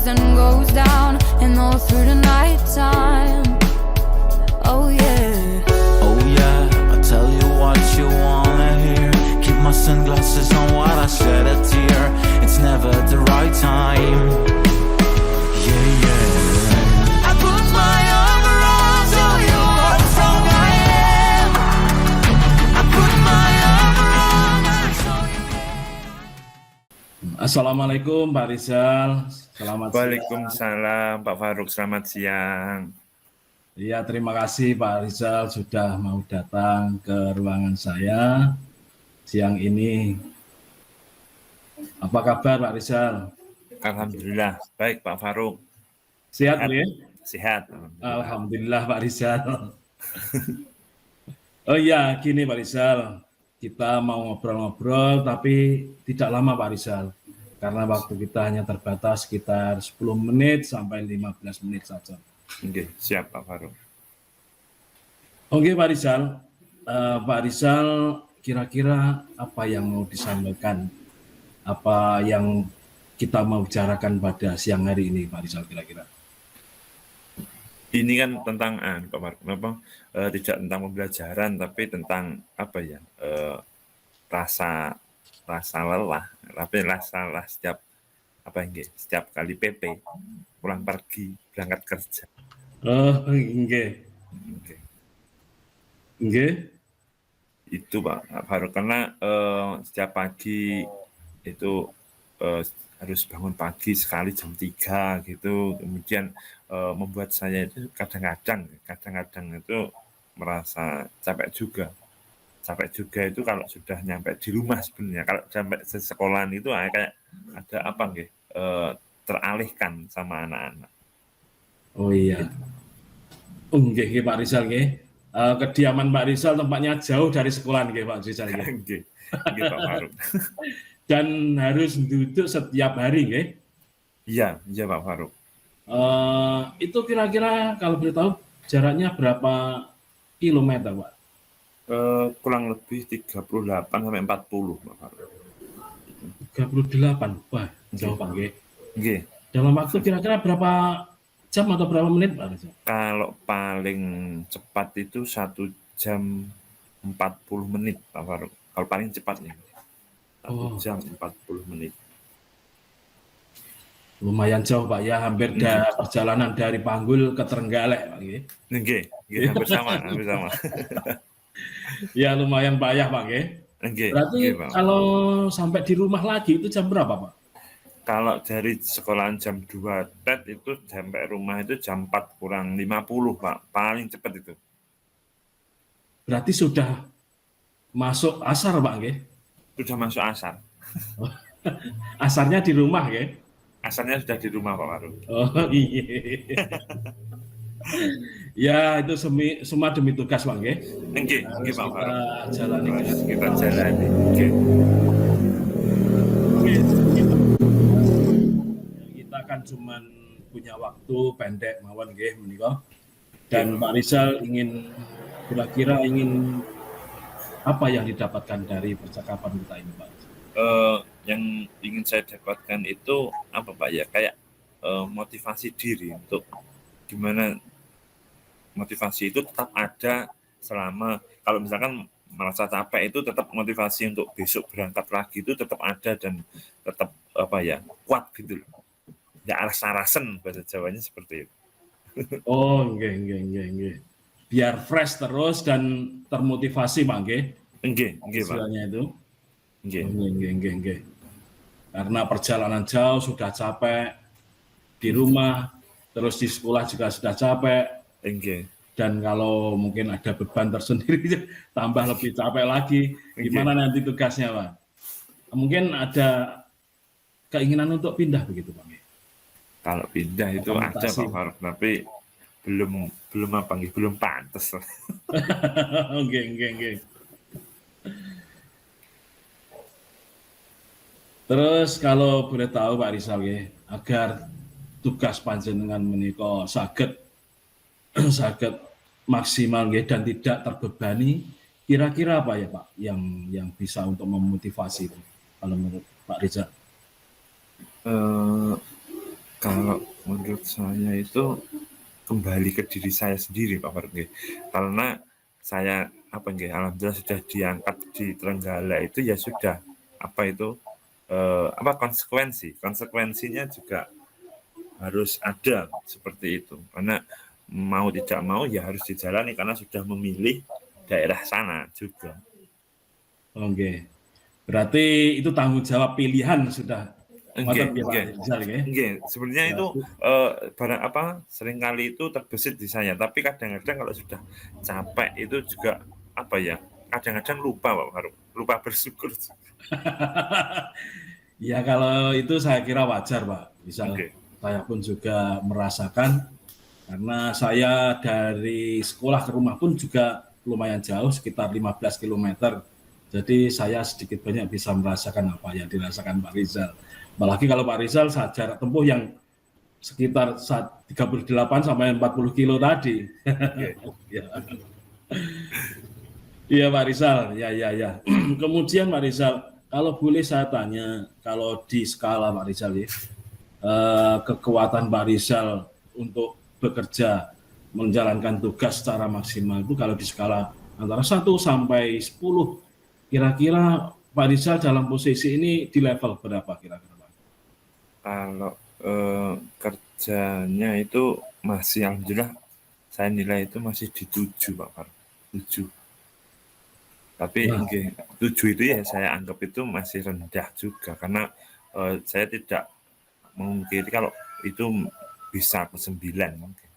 something goes down, and all through the night time. Oh yeah. Oh yeah, I'll tell you what you wanna hear. Keep my sunglasses on while I shed a tear. It's never the right time. Yeah, yeah. I put my arm around, show you how strong I am. I put my arm around and show you. Assalamualaikum Pak Rizal, selamat siang. Waalaikumsalam Pak Faruk, selamat siang. Iya, terima kasih Pak Rizal sudah mau datang ke ruangan saya siang ini. Apa kabar Pak Rizal? Alhamdulillah, baik Pak Faruk. Sehat ya? Sehat. Alhamdulillah Pak Rizal. Oh iya, gini Pak Rizal, kita mau ngobrol-ngobrol tapi tidak lama Pak Rizal. Karena waktu kita hanya terbatas sekitar 10 menit sampai 15 menit saja. Oke, siap Pak Faruk. Oke Pak Rizal, Pak Rizal kira-kira apa yang mau disampaikan, apa yang kita mau bicarakan pada siang hari ini Pak Rizal kira-kira? Ini kan tentang Pak Faruk, tidak tentang pembelajaran tapi tentang apa ya? Rasa lelah, tapi rasa lelah setiap setiap kali PP pulang pergi berangkat kerja. Oh, nggih. Nggih. Itu Pak Faruk, karena setiap pagi itu harus bangun pagi sekali jam 3 gitu, kemudian membuat saya itu kadang-kadang itu merasa capek juga itu kalau sudah nyampe di rumah. Sebenarnya kalau sampai di sekolahan itu kayak ada teralihkan sama anak-anak. Oh iya. Nggih Pak Rizal nggih. Kediaman Pak Rizal tempatnya jauh dari sekolahan nggih Pak Rizal nggih. Nggih Pak Faruk. Dan harus duduk setiap hari nggih. Iya Pak Faruk. Itu kira-kira kalau boleh tahu jaraknya berapa kilometer Pak? Kurang lebih 38 sampai 40 Pak Faruk. 38. Wah, jauh Pak nggih. Nggih. Dalam waktu kira-kira berapa jam atau berapa menit Pak Rizal? Kalau paling cepat itu 1 jam 40 menit Pak Faruk. Kalau paling cepatnya 1 jam 40 menit. Lumayan jauh Pak ya, hampir perjalanan dari Panggul ke Trenggalek Pak nggih. Nggih, hampir sama. Ya lumayan payah Pak nggih. Berarti Pak. kalau sampai di rumah lagi itu jam berapa Pak? Kalau dari sekolahan jam 2 TET itu sampai rumah itu jam 4 kurang 50 Pak, paling cepat itu. Berarti sudah masuk asar Pak nggih? Sudah masuk asar. Asarnya di rumah nggih? Asarnya sudah di rumah Pak Faruk. Oh iya. Ya itu semua demi tugas Pak nggih. Nggih Pak Faruk. Kita jalani. Kita jalani. Nggih. Kita kan cuman punya waktu pendek mawon nggih menika. Dan Pak Rizal kira-kira ingin apa yang didapatkan dari percakapan kita ini Pak? Yang ingin saya dapatkan itu apa Pak ya? Kayak motivasi diri untuk gimana motivasi itu tetap ada selama kalau misalkan merasa capek itu tetap motivasi untuk besok berangkat lagi itu tetap ada dan tetap kuat gitu loh. Ya aras-arasen bahasa Jawanya seperti itu. Oh, nggih. Biar fresh terus dan termotivasi Pak nggih. Nggih Pak. Istilahnya itu. Nggih. Karena perjalanan jauh sudah capek di rumah, terus di sekolah juga sudah capek. Nggih. Dan kalau mungkin ada beban tersendiri tambah lebih capek lagi. Gimana nanti tugasnya Pak? Mungkin ada keinginan untuk pindah begitu Pak? Kalau pindah itu ada Pak Faruk, tapi belum pantas. Nggih. Terus kalau boleh tahu Pak Rizal ya, agar tugas panjenengan menika saged maksimal ya, dan tidak terbebani, kira-kira apa ya Pak yang bisa untuk memotivasi itu kalau menurut Pak Rizal? Kalau menurut saya itu kembali ke diri saya sendiri Pak Faruk nggih. Karena saya alhamdulillah sudah diangkat di Trenggalek itu ya sudah konsekuensinya juga harus ada seperti itu. Karena mau tidak mau ya harus dijalani karena sudah memilih daerah sana juga. Oke. Berarti itu tanggung jawab pilihan sudah. Nggih, Ngoten nggih, Pak nggih. Rizal, nggih. Nggih, sebenarnya itu seringkali itu terbesit di saya, tapi kadang-kadang kalau sudah capek itu juga kadang-kadang lupa Pak Faruk, lupa bersyukur. Ya kalau itu saya kira wajar Pak. Misal Oke. saya pun juga merasakan karena saya dari sekolah ke rumah pun juga lumayan jauh sekitar 15 km. Jadi saya sedikit banyak bisa merasakan apa yang dirasakan Pak Rizal. Apalagi kalau Pak Rizal jarak tempuh yang sekitar 38 sampai 40 kilo tadi. Nggih. Ya. Iya Pak Rizal, ya. Kemudian Pak Rizal, kalau boleh saya tanya, kalau di skala Pak Rizal ya, kekuatan Pak Rizal untuk bekerja menjalankan tugas secara maksimal itu kalau di skala antara 1 sampai 10, kira-kira Pak Rizal dalam posisi ini di level berapa kira-kira Pak? Kalau kerjanya itu masih alhamdulillah saya nilai itu masih di 7 Pak Faruk. 7. Tapi Wah. 7 itu ya saya anggap itu masih rendah juga karena saya tidak memungkiri kalau itu bisa ke 9 mungkin.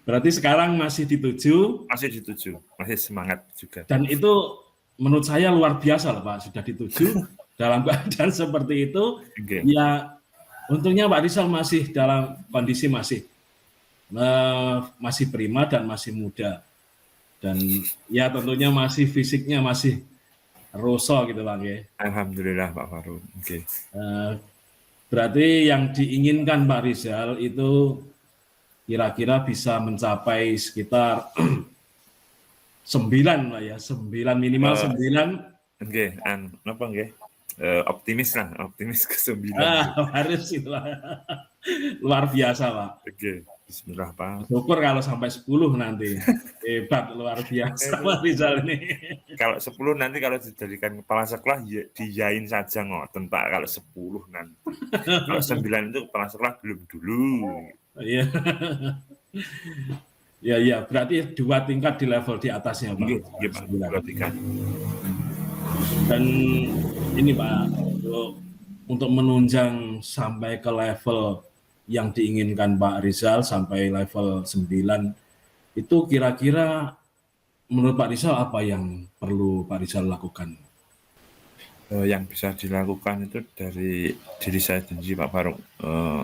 Berarti sekarang masih di 7 Masih di 7, masih semangat juga. dan itu menurut saya luar biasa loh Pak, sudah di 7 dalam keadaan seperti itu. Oke. Ya untungnya Pak Rizal masih dalam kondisi masih prima dan masih muda. Dan ya tentunya masih fisiknya masih roso gitu Pak ya. Alhamdulillah Pak Faruk. Oke. Berarti yang diinginkan Pak Rizal itu kira-kira bisa mencapai sekitar 9 lah ya, 9 minimal 9. Oke, napa nggih? Optimis ke 9. Harus itulah. Luar biasa Pak. Oke, bismillah Pak. Syukur kalau sampai 10 nanti. Hebat, luar biasa Pak Rizal ini. Kalau 10 nanti kalau dijadikan kepala sekolah diyain saja ngoten Pak kalau 10 nanti. Kalau 9 itu kepala sekolah belum dulu. Iya. Ya, berarti 2 tingkat di level di atasnya Pak. Nggih, Pak. 2 tingkat. Dan ini Pak, untuk menunjang sampai ke level yang diinginkan Pak Rizal sampai level 9, itu kira-kira menurut Pak Rizal apa yang perlu Pak Rizal lakukan? Yang bisa dilakukan itu dari diri saya sendiri Pak Faruk.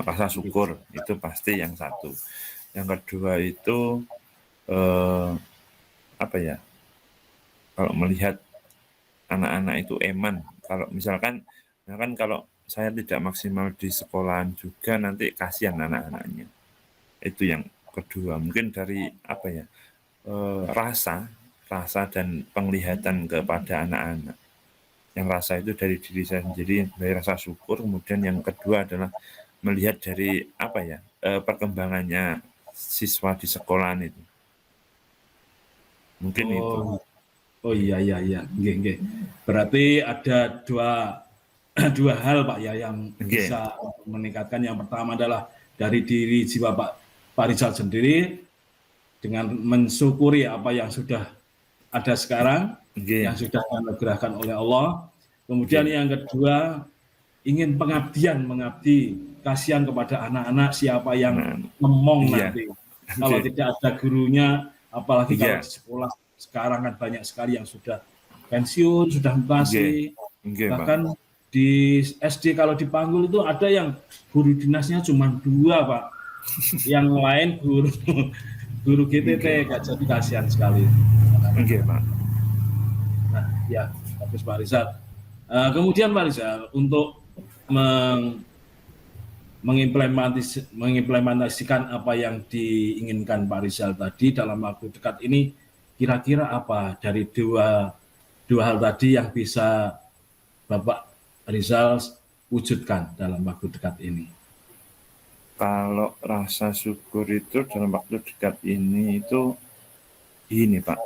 Rasa syukur itu pasti yang satu. Yang kedua itu kalau melihat anak-anak itu eman. Kalau misalkan kalau saya tidak maksimal di sekolahan juga nanti kasihan anak-anaknya. Itu yang kedua. Mungkin dari rasa dan penglihatan kepada anak-anak. Yang rasa itu dari diri saya sendiri, dari rasa syukur. Kemudian yang kedua adalah melihat dari perkembangannya siswa di sekolahan itu. Mungkin itu. Oh iya. Nggih. Berarti ada dua hal Pak ya yang bisa meningkatkan. Yang pertama adalah dari diri jiwa Pak Rizal sendiri dengan mensyukuri apa yang sudah ada sekarang, yang sudah dianugerahkan oleh Allah. Kemudian yang kedua ingin mengabdi kasihan kepada anak-anak siapa yang ngomong nanti. Kalau tidak ada gurunya, apalagi kalau di sekolah sekarang kan banyak sekali yang sudah pensiun, sudah mutasi. Bahkan di SD kalau dipanggil itu ada yang guru dinasnya cuma 2 Pak. Yang lain guru GTT, gak jadi kasihan sekali. Pak. Nah, ya, bagus Pak Rizal. Kemudian Pak Rizal untuk mengimplementasikan apa yang diinginkan Pak Rizal tadi dalam waktu dekat ini, kira-kira apa dari dua hal tadi yang bisa Bapak Rizal wujudkan dalam waktu dekat ini? Kalau rasa syukur itu dalam waktu dekat ini itu ini Pak,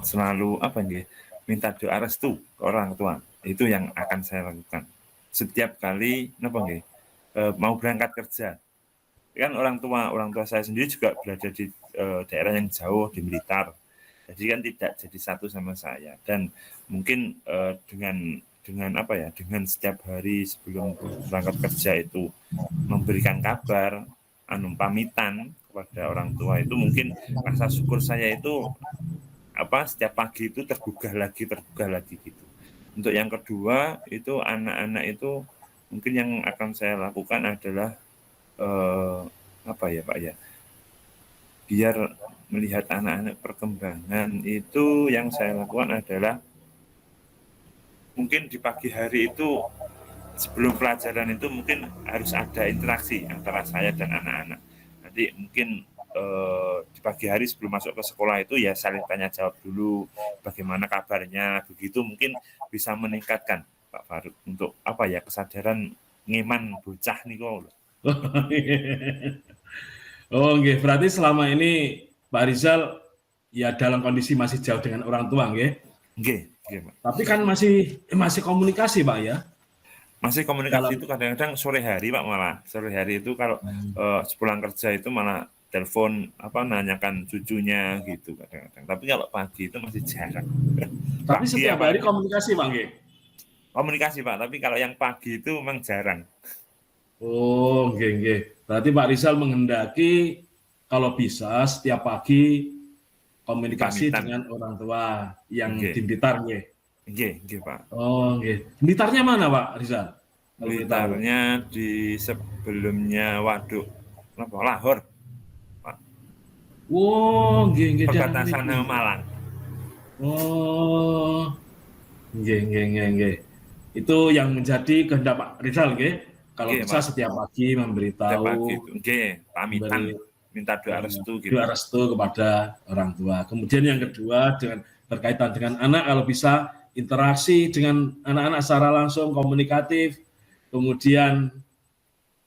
selalu minta doa restu ke orang tua. Itu yang akan saya lakukan. Setiap kali mau berangkat kerja. Kan orang tua saya sendiri juga berada di daerah yang jauh di Blitar. Jadi kan tidak jadi satu sama saya. Dan mungkin dengan setiap hari sebelum berangkat kerja itu memberikan kabar, pamitan kepada orang tua, itu mungkin rasa syukur saya itu setiap pagi itu tergugah lagi gitu. Untuk yang kedua itu anak-anak itu mungkin yang akan saya lakukan adalah biar melihat anak-anak perkembangan, itu yang saya lakukan adalah mungkin di pagi hari itu sebelum pelajaran itu mungkin harus ada interaksi antara saya dan anak-anak. Nanti mungkin di pagi hari sebelum masuk ke sekolah itu ya saling tanya jawab dulu, bagaimana kabarnya, begitu mungkin bisa meningkatkan Pak Faruk untuk kesadaran ngeman bocah nih kok. Oh, nggih. Berarti selama ini Pak Rizal ya dalam kondisi masih jauh dengan orang tua, nggih? Nggih, Pak. Tapi kan masih komunikasi, Pak ya? Masih komunikasi itu kadang-kadang sore hari Pak, malah sore hari itu kalau sepulang kerja itu malah telepon nanyakan cucunya gitu kadang-kadang. Tapi kalau pagi itu masih jarang. Tapi setiap hari komunikasi, Pak, nggih? Komunikasi Pak, tapi kalau yang pagi itu memang jarang. Oh, nggih. Berarti Pak Rizal menghendaki kalau bisa setiap pagi komunikasi dengan orang tua yang di Blitar, nggih. Nggih, Pak. Oh, nggih. Blitarnya mana, Pak Rizal? Blitarnya di sebelumnya Waduk Lahor, Pak. Oh, nggih. Perbatasan sama Malang. Oh, nggih. Itu yang menjadi kehendak Pak Rizal, nggih. Kalau bisa setiap pagi memberitahu, pamitan, minta doa restu gitu. Doa restu kepada orang tua. Kemudian yang kedua berkaitan dengan anak, kalau bisa interaksi dengan anak-anak secara langsung, komunikatif, kemudian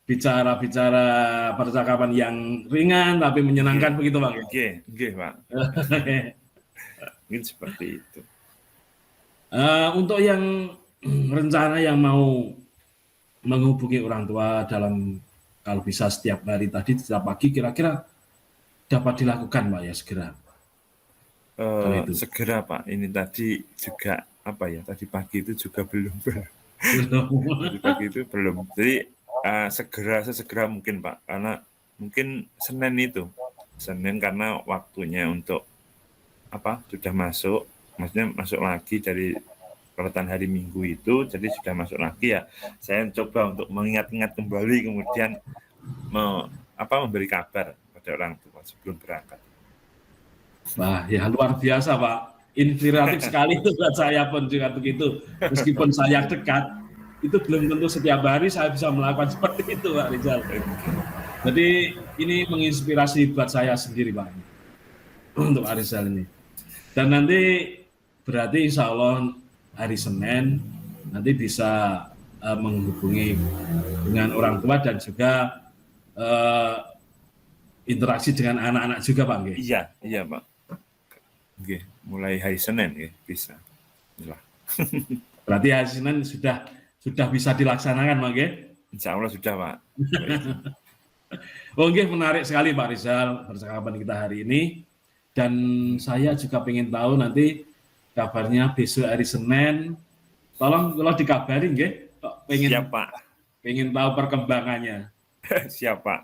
bicara percakapan yang ringan tapi menyenangkan, begitu Pak. Nggih, Pak. Mungkin seperti itu. Untuk yang rencana yang mau menghubungi orang tua dalam kalau bisa setiap hari tadi, setiap pagi, kira-kira dapat dilakukan Pak ya segera? Segera Pak, ini tadi juga tadi pagi itu juga belum. Tadi pagi itu belum. Jadi sesegera mungkin Pak, karena mungkin Senin karena waktunya untuk sudah maksudnya masuk lagi dari kelihatan hari Minggu itu, jadi sudah masuk lagi ya. Saya coba untuk mengingat-ingat kembali, kemudian memberi kabar pada orang tua sebelum berangkat. Wah, ya luar biasa Pak. Inspiratif sekali itu buat saya pun juga begitu. Meskipun saya dekat, itu belum tentu setiap hari saya bisa melakukan seperti itu Pak Rizal. Jadi ini menginspirasi buat saya sendiri Pak, untuk Pak Rizal ini. Dan nanti berarti insya Allah hari Senin nanti bisa menghubungi dengan orang tua dan juga interaksi dengan anak-anak juga Pak. Nggih? Iya Pak. Nggih, mulai hari Senin ya bisa. Berarti hari Senin sudah bisa dilaksanakan Pak. Nggih? Insya Allah sudah Pak. Oke, menarik sekali Pak Rizal percakapan kita hari ini. Dan saya juga ingin tahu nanti kabarnya besok hari Senin. Tolong kalau dikabarin nggih. Siap Pak. Pengen tahu perkembangannya. Siap Pak.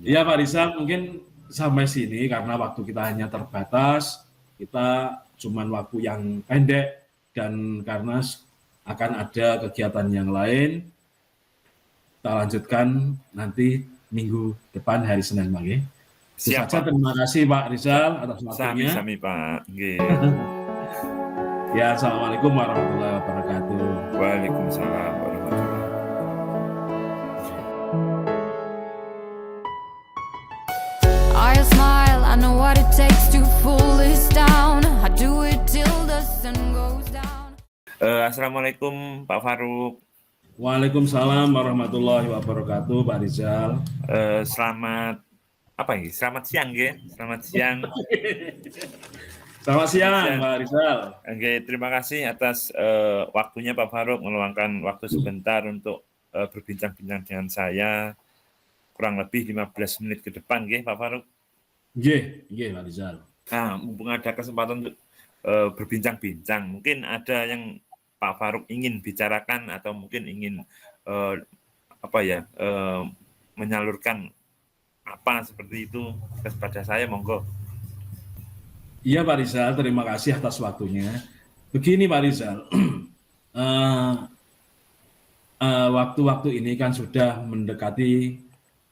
Ya Pak Rizal, mungkin sampai sini karena waktu kita hanya terbatas. Kita cuman waktu yang pendek dan karena akan ada kegiatan yang lain. Kita lanjutkan nanti minggu depan hari Senin Pak. Siap, saja, terima kasih Pak Rizal atas waktunya. Sami Pak. Ya, assalamualaikum warahmatullahi wabarakatuh. Waalaikumsalam warahmatullahi wabarakatuh. I smile, I know what it takes to pull this down. I do it till the sun goes down. Assalamualaikum Pak Faruk. Waalaikumsalam warahmatullahi wabarakatuh, Pak Rizal. Selamat apa ini? Selamat siang, nggih. Selamat siang. Selamat siang, siang. Pak Rizal. Oke, terima kasih atas waktunya Pak Faruk meluangkan waktu sebentar untuk berbincang-bincang dengan saya kurang lebih 15 menit ke depan, nggih, Pak Faruk. Nggih, Pak Rizal. Nah, mumpung ada kesempatan untuk berbincang-bincang, mungkin ada yang Pak Faruk ingin bicarakan atau mungkin ingin menyalurkan apa seperti itu kepada saya, monggo. Iya Pak Rizal, terima kasih atas waktunya. Begini Pak Rizal, waktu-waktu ini kan sudah mendekati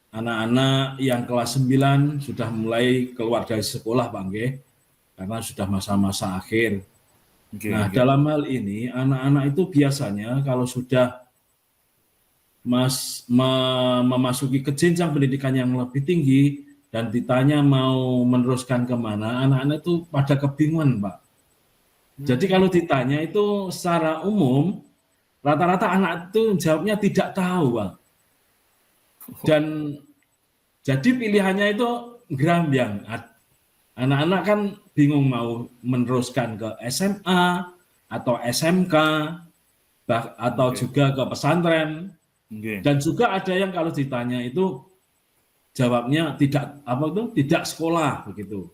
anak-anak yang kelas 9 sudah mulai keluar dari sekolah Pak Nggih, karena sudah masa-masa akhir. Nah, dalam hal ini anak-anak itu biasanya kalau sudah memasuki ke jenjang pendidikan yang lebih tinggi dan ditanya mau meneruskan kemana, anak-anak itu pada kebingungan, Pak. Jadi kalau ditanya itu secara umum, rata-rata anak itu jawabnya tidak tahu, Pak. Dan jadi pilihannya itu gerambyang. Anak-anak kan bingung mau meneruskan ke SMA atau SMK atau juga ke pesantren. Dan juga ada yang kalau ditanya itu jawabnya tidak sekolah begitu.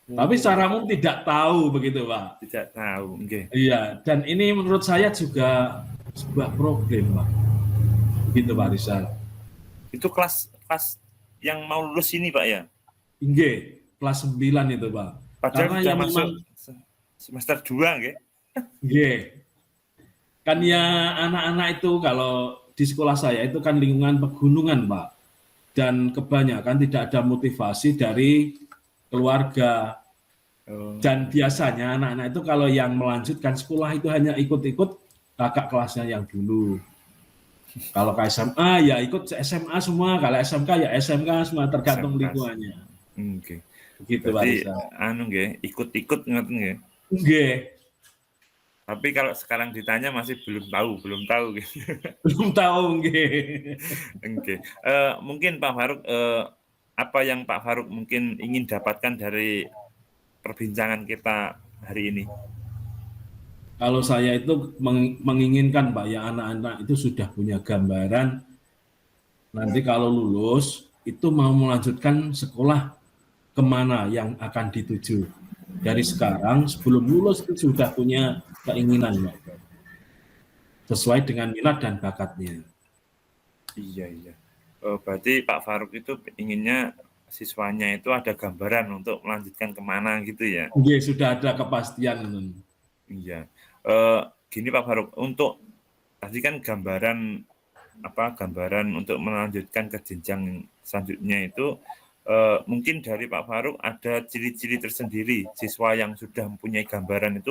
Tapi secara umum tidak tahu begitu, Pak. Tidak tahu, Iya, dan ini menurut saya juga sebuah problem, Pak. Gitu, Pak Rizal. Itu kelas yang mau lulus ini, Pak, ya? Nggih, kelas 9 itu, Pak. Padahal karena yang masuk semester 2, nggih. Nggih. Kan ya anak-anak itu kalau di sekolah saya itu kan lingkungan pegunungan, Pak. Dan kebanyakan tidak ada motivasi dari keluarga. Dan biasanya anak-anak itu kalau yang melanjutkan sekolah itu hanya ikut-ikut kakak kelasnya yang dulu. Kalau ke SMA ya ikut SMA semua, kalau SMK ya SMK semua, tergantung lingkungannya. Gitu, berarti ikut-ikut ngoten nggih. Nggih. Tapi kalau sekarang ditanya masih belum tahu gitu. Belum tahu nggih. Mungkin Pak Faruk apa yang Pak Faruk mungkin ingin dapatkan dari perbincangan kita hari ini? Kalau saya itu menginginkan Pak ya anak-anak itu sudah punya gambaran nanti kalau lulus itu mau melanjutkan sekolah kemana yang akan dituju. Dari sekarang sebelum lulus itu sudah punya keinginan Pak. Sesuai dengan minat dan bakatnya. Iya. Berarti Pak Faruk itu inginnya siswanya itu ada gambaran untuk melanjutkan kemana gitu ya? Iya, sudah ada kepastian. Iya. Gini Pak Faruk, untuk tadi kan gambaran untuk melanjutkan ke jenjang selanjutnya itu mungkin dari Pak Faruk ada ciri-ciri tersendiri siswa yang sudah mempunyai gambaran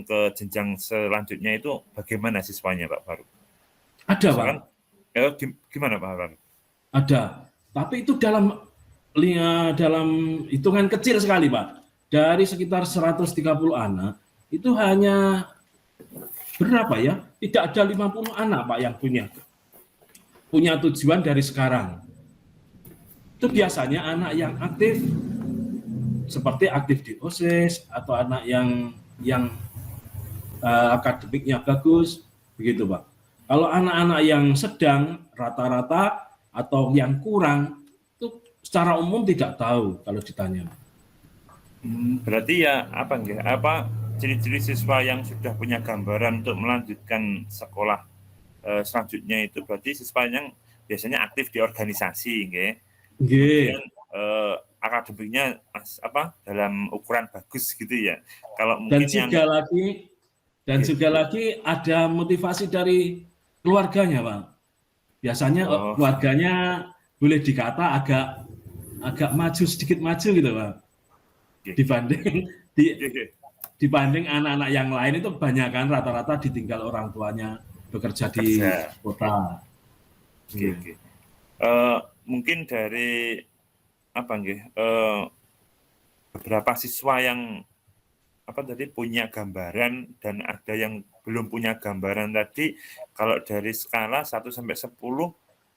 ke jenjang selanjutnya itu bagaimana siswanya Pak Faruk? Ada misalkan, Pak. Gimana Pak Faruk? Ada, tapi itu dalam hitungan kecil sekali Pak. Dari sekitar 130 anak itu hanya berapa ya? Tidak ada 50 anak Pak yang punya tujuan dari sekarang. Itu biasanya anak yang aktif seperti aktif di OSIS atau anak yang akademiknya bagus begitu Pak. Kalau anak-anak yang sedang rata-rata atau yang kurang itu secara umum tidak tahu kalau ditanya. Berarti ya ciri-ciri siswa yang sudah punya gambaran untuk melanjutkan sekolah selanjutnya itu berarti siswa yang biasanya aktif di organisasi, kemudian akademiknya dalam ukuran bagus gitu ya. Kalau mungkin juga lagi ada motivasi dari keluarganya, Pak. Biasanya keluarganya boleh dikata agak sedikit maju gitu, Pak. Dibanding anak-anak yang lain itu banyak kan rata-rata ditinggal orang tuanya bekerja di kota. Mungkin dari beberapa siswa yang punya gambaran dan ada yang belum punya gambaran tadi, kalau dari skala 1 sampai 10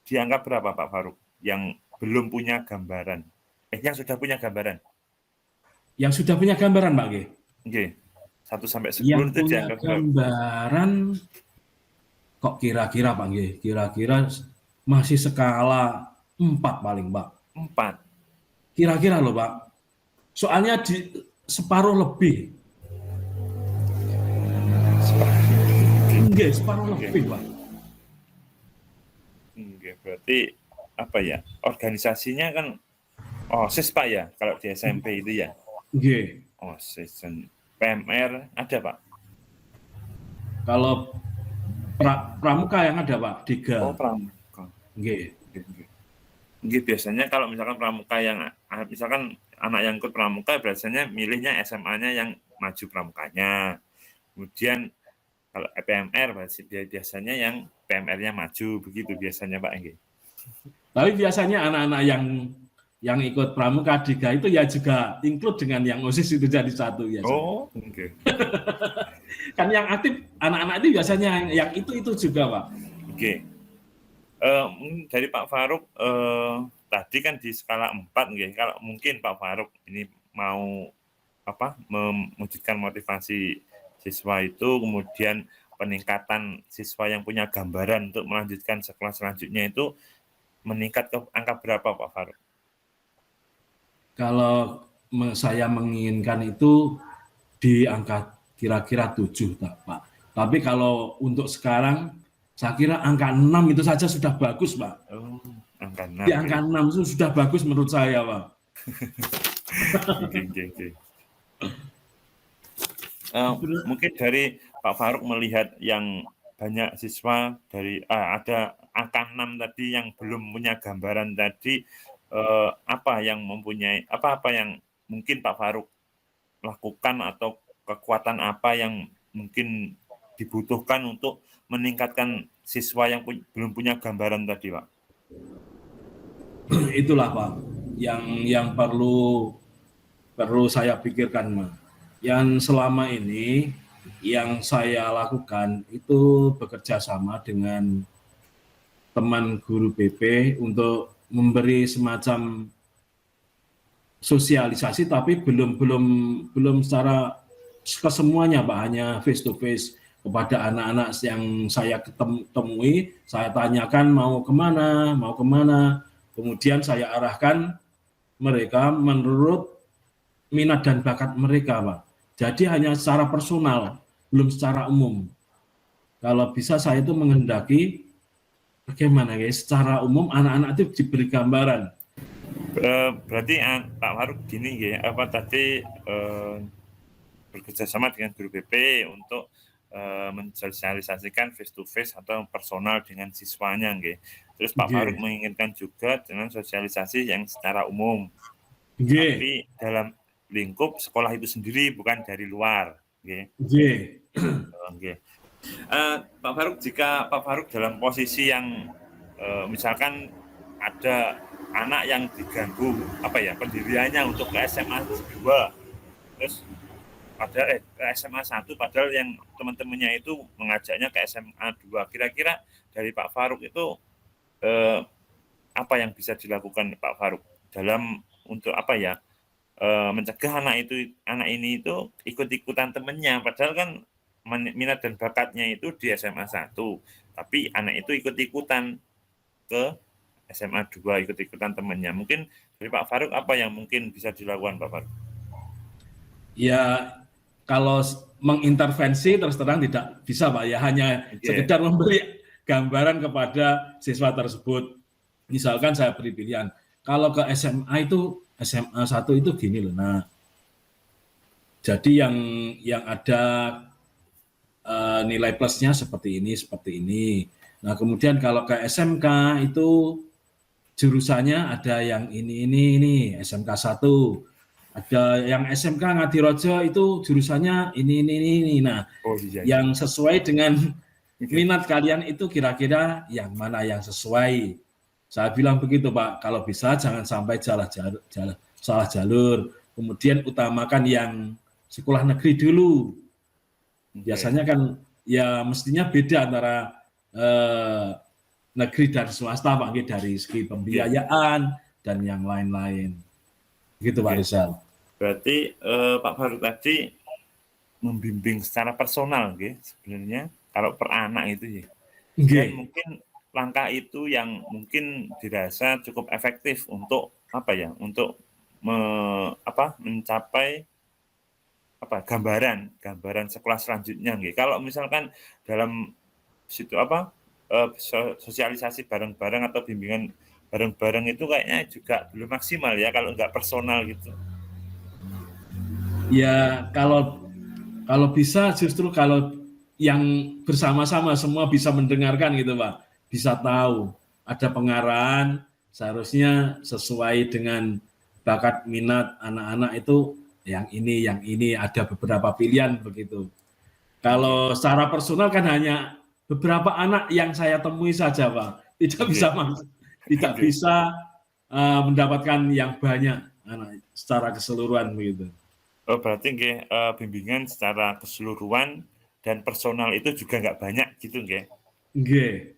dianggap berapa Pak Faruk? Yang belum punya gambaran. Yang sudah punya gambaran. Yang sudah punya gambaran, Pak G. Nggih. 1 sampai 10 Yang itu punya dianggap berapa? gambaran kok kira-kira Pak G? Kira-kira masih skala 4 paling, Pak. 4. Kira-kira loh, Pak. Soalnya di separuh lebih. Enggak, separuh Oke. lebih, Pak. Oke, berarti apa ya? Organisasinya kan OSIS Pak ya, kalau di SMP itu ya. Enggak. OSIS dan PMR ada Pak. Kalau pramuka yang ada, Pak, 3. Oh, pramuka. Enggak. Nggih, biasanya kalau misalkan pramuka yang misalkan anak yang ikut pramuka biasanya milihnya SMA-nya yang maju pramukanya. Kemudian kalau PMR biasanya yang PMR-nya maju, begitu biasanya Pak nggih. Tapi biasanya anak-anak yang ikut pramuka 3 itu ya juga include dengan yang OSIS itu jadi satu ya. Oh, oke. Kan yang aktif anak-anak itu biasanya yang itu juga, Pak. Oke. Dari Pak Faruk tadi kan di skala 4 nggih. Kalau mungkin Pak Faruk ini mau mewujudkan motivasi siswa itu, kemudian peningkatan siswa yang punya gambaran untuk melanjutkan sekolah selanjutnya itu meningkat ke angka berapa Pak Faruk? Kalau saya menginginkan itu di angka kira-kira 7, Pak. Tapi kalau untuk sekarang saya kira angka 6 itu saja sudah bagus, Pak. Oh, angka 6. Di angka 6 itu sudah bagus menurut saya, Pak. Oke. Mungkin dari Pak Faruk melihat yang banyak siswa dari ada angka 6 tadi yang belum punya gambaran tadi, apa yang mungkin Pak Faruk lakukan atau kekuatan apa yang mungkin dibutuhkan untuk meningkatkan siswa yang belum punya gambaran tadi, Pak? Itulah, Pak, yang perlu saya pikirkan, Pak. Yang selama ini yang saya lakukan itu bekerja sama dengan teman guru BP untuk memberi semacam sosialisasi, tapi belum secara kesemuanya, Pak, hanya face to face kepada anak-anak yang saya temui, saya tanyakan mau kemana, kemudian saya arahkan mereka menurut minat dan bakat mereka, Pak. Jadi hanya secara personal, belum secara umum. Kalau bisa saya itu menghendaki bagaimana guys, secara umum anak-anak itu diberi gambaran. Berarti Pak Faruk gini ya, bekerjasama dengan guru BP untuk mensosialisasikan face to face atau personal dengan siswanya, nggih. Terus Pak Faruk menginginkan juga dengan sosialisasi yang secara umum, tapi dalam lingkup sekolah itu sendiri, bukan dari luar, nggih. Pak Faruk, jika Pak Faruk dalam posisi yang misalkan ada anak yang diganggu pendiriannya untuk ke SMA 2, terus padahal SMA 1, padahal yang teman-temannya itu mengajaknya ke SMA 2. Kira-kira dari Pak Faruk itu apa yang bisa dilakukan Pak Faruk dalam untuk mencegah anak ini itu ikut-ikutan temannya, padahal kan minat dan bakatnya itu di SMA 1, tapi anak itu ikut-ikutan ke SMA 2, ikut-ikutan temannya. Mungkin dari Pak Faruk apa yang mungkin bisa dilakukan Pak Faruk? Ya, kalau mengintervensi terus terang tidak bisa, Pak, ya, hanya sekedar memberi gambaran kepada siswa tersebut. Misalkan saya beri pilihan, kalau ke SMA 1 itu gini loh. Nah, jadi yang ada nilai plusnya seperti ini. Nah, kemudian kalau ke SMK itu jurusannya ada yang ini SMK 1. Ada yang SMK Ngadirojo itu jurusannya ini. Nah, yang sesuai dengan minat kalian itu kira-kira yang mana yang sesuai. Saya bilang begitu, Pak. Kalau bisa jangan sampai salah jalur. Kemudian utamakan yang sekolah negeri dulu. Biasanya kan ya mestinya beda antara negeri dan swasta Pak nggih, dari segi pembiayaan dan yang lain-lain. Gitu Pak Oke. Rizal. Berarti Pak Faruk tadi membimbing secara personal nggih sebenarnya kalau per anak itu ya. Dan Nggih. mungkin langkah itu yang mungkin dirasa cukup efektif untuk apa ya? Untuk mencapai gambaran sekolah selanjutnya nggih. Kalau misalkan dalam situ sosialisasi bareng-bareng atau bimbingan bareng-bareng itu kayaknya juga belum maksimal ya kalau nggak personal gitu. Ya kalau bisa justru kalau yang bersama-sama semua bisa mendengarkan gitu Pak, bisa tahu ada pengarahan seharusnya sesuai dengan bakat minat anak-anak itu, yang ini ada beberapa pilihan begitu. Kalau secara personal kan hanya beberapa anak yang saya temui saja Pak, tidak bisa mendapatkan yang banyak anak secara keseluruhan begitu. Oh, berarti nggih, bimbingan secara keseluruhan dan personal itu juga nggak banyak gitu nggih? Nggih.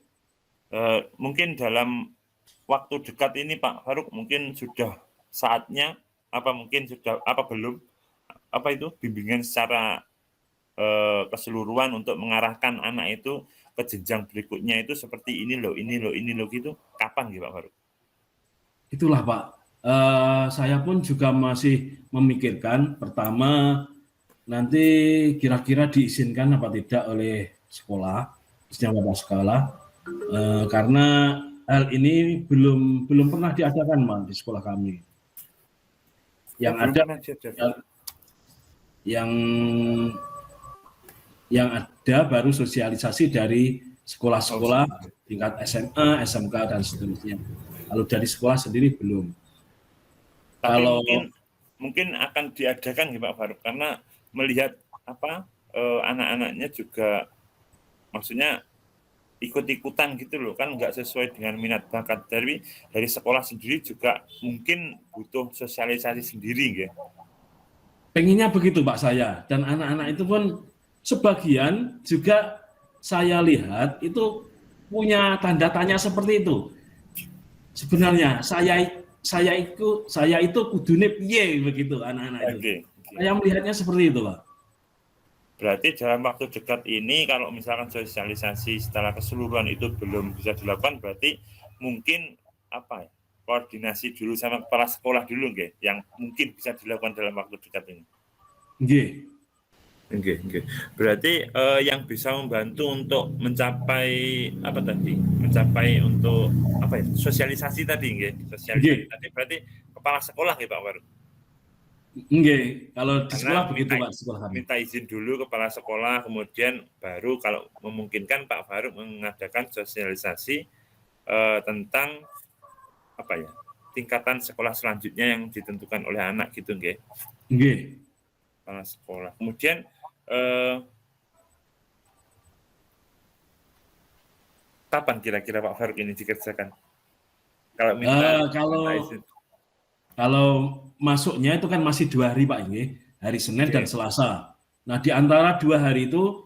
Mungkin dalam waktu dekat ini Pak Faruk mungkin sudah saatnya belum bimbingan secara keseluruhan untuk mengarahkan anak itu ke jenjang berikutnya itu seperti ini loh gitu, kapan nggih Pak Faruk? Itulah Pak, saya pun juga masih memikirkan, pertama nanti kira-kira diizinkan apa tidak oleh sekolah, khususnya bapak sekolah, karena hal ini belum pernah diadakan Mas di sekolah kami. Yang ada yang ada baru sosialisasi dari sekolah-sekolah tingkat SMA, SMK dan seterusnya. Kalau dari sekolah sendiri belum. Tapi Kalau mungkin akan diadakan Pak Faruk karena melihat anak-anaknya juga maksudnya ikut-ikutan gitu loh, kan nggak sesuai dengan minat bakat. Dari sekolah sendiri juga mungkin butuh sosialisasi sendiri nggih. pengennya begitu Pak saya, dan anak-anak itu pun sebagian juga saya lihat itu punya tanda tanya seperti itu. Sebenarnya saya itu kudune piye begitu anak-anak itu. Okay. Saya melihatnya seperti itu Pak. Berarti dalam waktu dekat ini kalau misalkan sosialisasi secara keseluruhan itu belum bisa dilakukan, berarti mungkin koordinasi dulu sama kepala sekolah dulu nggih, yang mungkin bisa dilakukan dalam waktu dekat ini. Nggih. Berarti yang bisa membantu untuk mencapai untuk sosialisasi tadi nggih. Tadi berarti kepala sekolah nggih Pak Faruk. Nggih, kalau di sekolah begitu Pak, sekolah kami. Minta izin dulu kepala sekolah, kemudian baru kalau memungkinkan Pak Faruk mengadakan sosialisasi tentang tingkatan sekolah selanjutnya yang ditentukan oleh anak gitu nggih. Nggih. Kepala sekolah. Kemudian kapan kira-kira Pak Faruk ini dikerjakan? Kalau minta izin. Kalau masuknya itu kan masih 2 hari Pak ini, hari Senin dan Selasa. Nah di antara 2 hari itu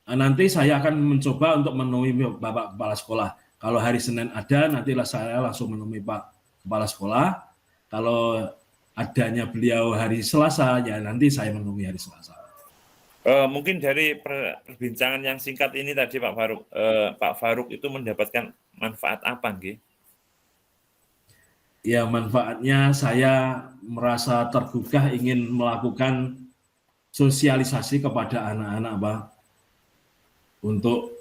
nanti saya akan mencoba untuk menemui Bapak Kepala Sekolah. Kalau hari Senin ada, nantilah saya langsung menemui Pak Kepala Sekolah. Kalau adanya beliau hari Selasa, ya nanti saya menemui hari Selasa. Mungkin dari perbincangan yang singkat ini tadi Pak Faruk itu mendapatkan manfaat apa nggih? Ya manfaatnya saya merasa tergugah ingin melakukan sosialisasi kepada anak-anak Pak, untuk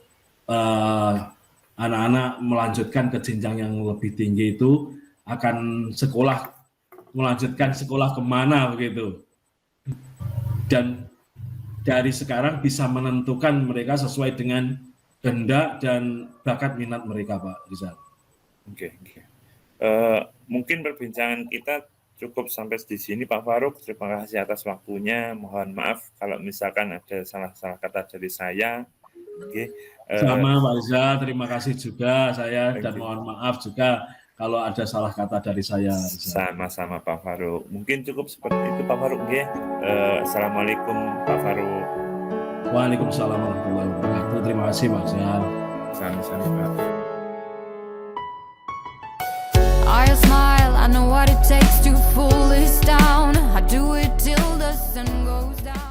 anak-anak melanjutkan ke jenjang yang lebih tinggi itu akan melanjutkan sekolah kemana begitu, dan dari sekarang bisa menentukan mereka sesuai dengan kehendak dan bakat minat mereka Pak Rizal. Oke. Mungkin perbincangan kita cukup sampai di sini Pak Faruk. Terima kasih atas waktunya. Mohon maaf kalau misalkan ada salah-salah kata dari saya. Oke. Sama Pak Rizal, terima kasih juga saya, dan mohon maaf juga kalau ada salah kata dari saya. Sama-sama Pak Faruk. Mungkin cukup seperti itu Pak Faruk. Assalamualaikum Pak Faruk. Waalaikumsalam warahmatullahi wabarakatuh. Terima kasih Pak Zal. Sami-sami Pak. I smile, I know what it takes to pull this down. I do it till the sun goes down.